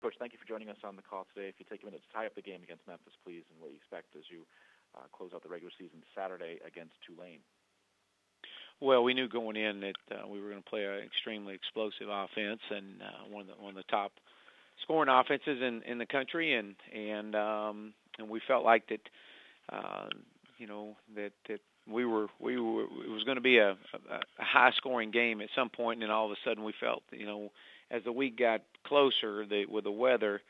Coach, thank you for joining us on the call today. If you take a minute to tie up the game against Memphis, please, and what you expect as you close out the regular season Saturday against Tulane. Well, we knew going in that we were going to play an extremely explosive offense and one of the top scoring offenses in the country, and we felt like that, that we were it was going to be a high scoring game at some point, and then all of a sudden we felt, as the week got closer with the weather,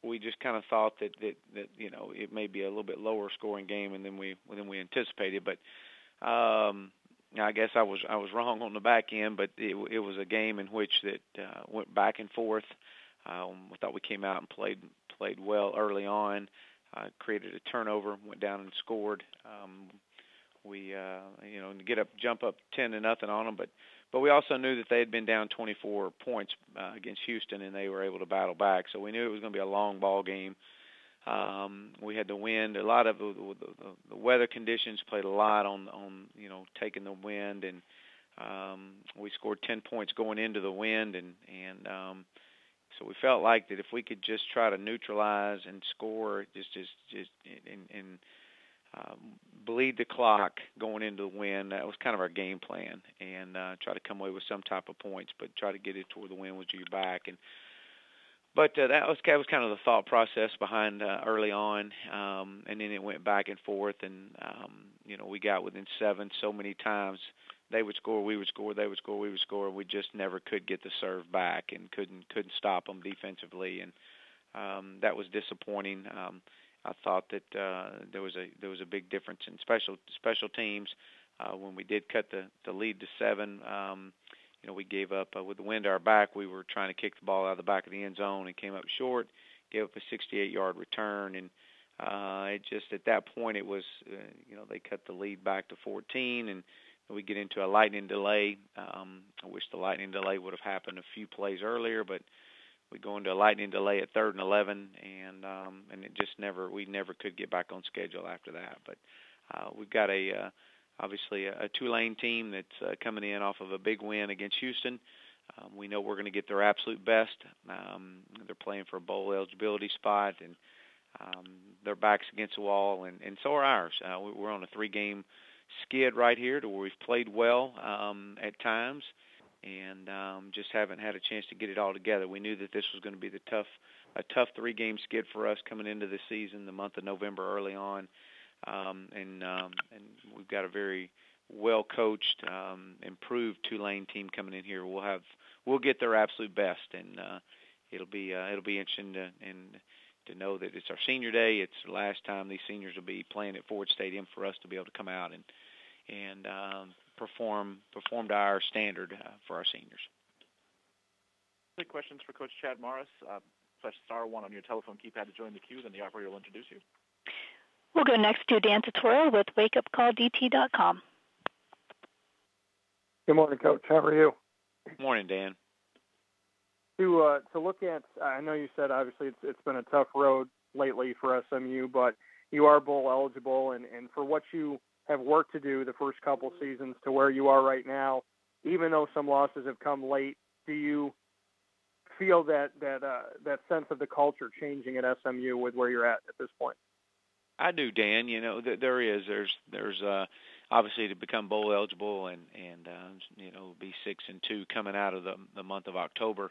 we just kind of thought that it may be a little bit lower scoring game than we anticipated, but I guess I was wrong on the back end, but it was a game in which that went back and forth. We thought we came out and played well early on, created a turnover, went down and scored. We jump up 10-0 on them, but we also knew that they had been down 24 points against Houston, and they were able to battle back. So we knew it was going to be a long ball game. We had the wind. A lot of the weather conditions played a lot on taking the wind, and we scored 10 points going into the wind, and so we felt like that if we could just try to neutralize and score, just bleed the clock going into the wind, that was kind of our game plan, and try to come away with some type of points, but try to get it to where the wind was due back. But that was kind of the thought process behind early on, and then it went back and forth, and we got within 7 so many times. They would score, we would score, they would score, we would score. We just never could get the serve back and couldn't stop them defensively, and that was disappointing. I thought that there was a big difference in special teams when we did cut the lead to 7. We gave up with the wind to our back. We were trying to kick the ball out of the back of the end zone and came up short, gave up a 68-yard return, and it just at that point it was they cut the lead back to 14, and we get into a lightning delay. I wish the lightning delay would have happened a few plays earlier, but we go into a lightning delay at 3rd and 11, and it just we never could get back on schedule after that. But we've got obviously a Tulane team that's coming in off of a big win against Houston. We know we're going to get their absolute best. They're playing for a bowl eligibility spot, and their back's against the wall, and so are ours. We're on a 3-game skid right here to where we've played well at times, and just haven't had a chance to get it all together. We knew that this was going to be a tough 3-game skid for us coming into the season, the month of November early on, and we've got a very well-coached, improved Tulane team coming in here. We'll get their absolute best, and it'll be interesting to know that it's our senior day. It's the last time these seniors will be playing at Ford Stadium for us to be able to come out and perform to our standard for our seniors. Any questions for Coach Chad Morris? Press *1 on your telephone keypad to join the queue, then the operator will introduce you. We'll go next to Dan Tortora with wakeupcalldt.com. Good morning, Coach. How are you? Good morning, Dan. To look at, I know you said obviously it's been a tough road lately for SMU, but you are bowl eligible, and for what you have worked to do the first couple seasons to where you are right now, even though some losses have come late, do you feel that sense of the culture changing at SMU with where you're at this point? I do, Dan. There's obviously to become bowl eligible and be 6-2 coming out of the month of October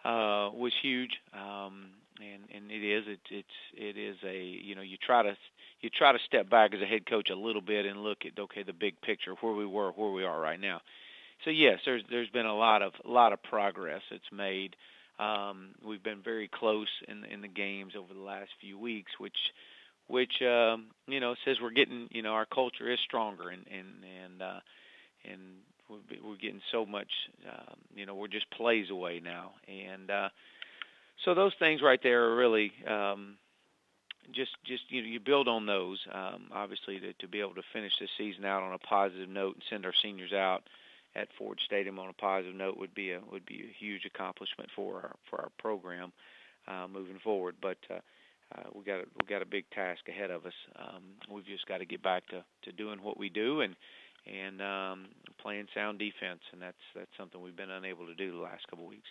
was huge. And it is a you try to step back as a head coach a little bit and look at the big picture, where we were, where we are right now. So yes, there's been a lot of progress that's made. We've been very close in the games over the last few weeks, which says we're getting, our culture is stronger, and we're getting so much, we're just plays away now, and so those things right there are really just you build on those. Obviously, to be able to finish this season out on a positive note and send our seniors out at Ford Stadium on a positive note would be a huge accomplishment for our program moving forward. But we got a big task ahead of us. We've just got to get back to doing what we do and playing sound defense, and that's something we've been unable to do the last couple of weeks.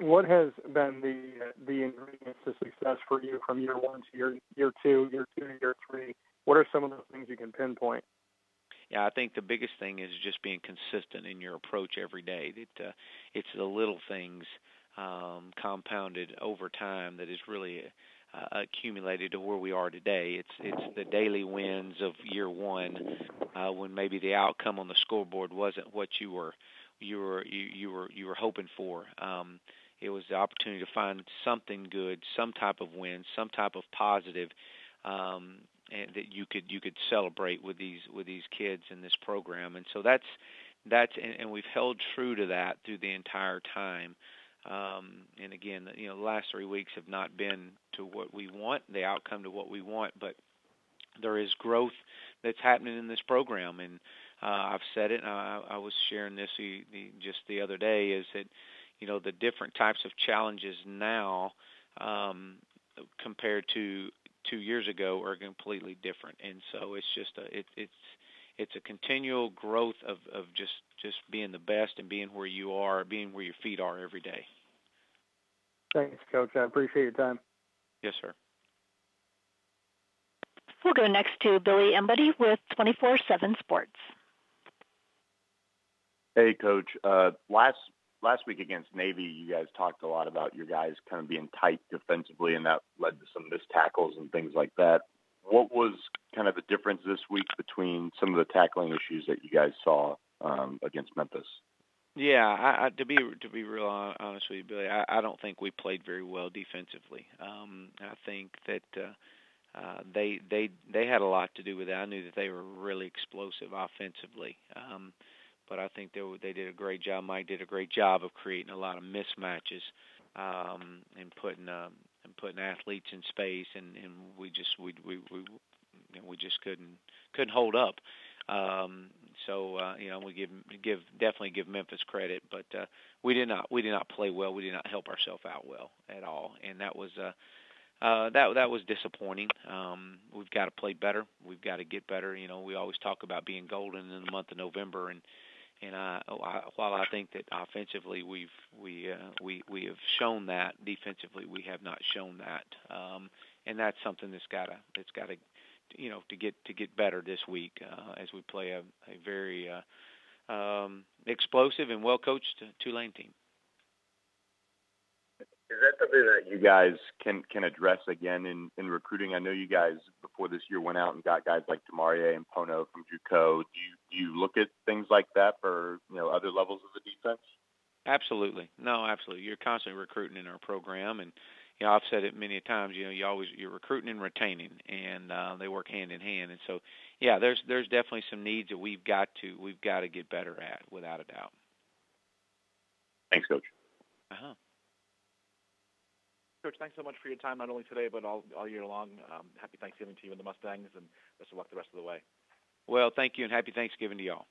What has been the ingredients to success for you from year one to year two to year three? What are some of those things you can pinpoint? Yeah, I think the biggest thing is just being consistent in your approach every day. It's the little things compounded over time that is really accumulated to where we are today. It's the daily wins of year one when maybe the outcome on the scoreboard wasn't what you were hoping for. It was the opportunity to find something good, some type of win, some type of positive, and that you could celebrate with these kids in this program. And so that's and we've held true to that through the entire time. And again, the last 3 weeks have not been to what we want, the outcome to what we want, but there is growth that's happening in this program. And I've said it, and I was sharing this just the other day, is that the different types of challenges now compared to 2 years ago are completely different. And so it's just it's a continual growth of just being the best and being where you are, being where your feet are every day. Thanks, Coach. I appreciate your time. Yes, sir. We'll go next to Billy Embody with 24/7 Sports. Hey, Coach. Last week against Navy, you guys talked a lot about your guys kind of being tight defensively, and that led to some missed tackles and things like that. What was kind of the difference this week between some of the tackling issues that you guys saw against Memphis? Yeah, to be real honest with you, Billy, I don't think we played very well defensively. I think that they had a lot to do with that. I knew that they were really explosive offensively, but I think they did a great job. Mike did a great job of creating a lot of mismatches and putting athletes in space, and we just couldn't hold up. We definitely give Memphis credit, but we did not play well. We did not help ourselves out well at all, and that was that was disappointing. We've got to play better. We've got to get better. We always talk about being golden in the month of November, and while I think that offensively we have shown that, defensively we have not shown that, and that's something that's got to to get better this week as we play a very explosive and well coached Tulane team. Is that something that you guys can address again in recruiting? I know you guys before this year went out and got guys like Demarie and Pono from JUCO. Do you look at things like that for other levels of the defense? Absolutely. No, absolutely. You're constantly recruiting in our program, and I've said it many times. You're recruiting and retaining, and they work hand in hand. And so, yeah, there's definitely some needs that we've got to get better at, without a doubt. Thanks, Coach. Coach, thanks so much for your time, not only today, but all year long. Happy Thanksgiving to you and the Mustangs, and best of luck the rest of the way. Well, thank you, and happy Thanksgiving to y'all.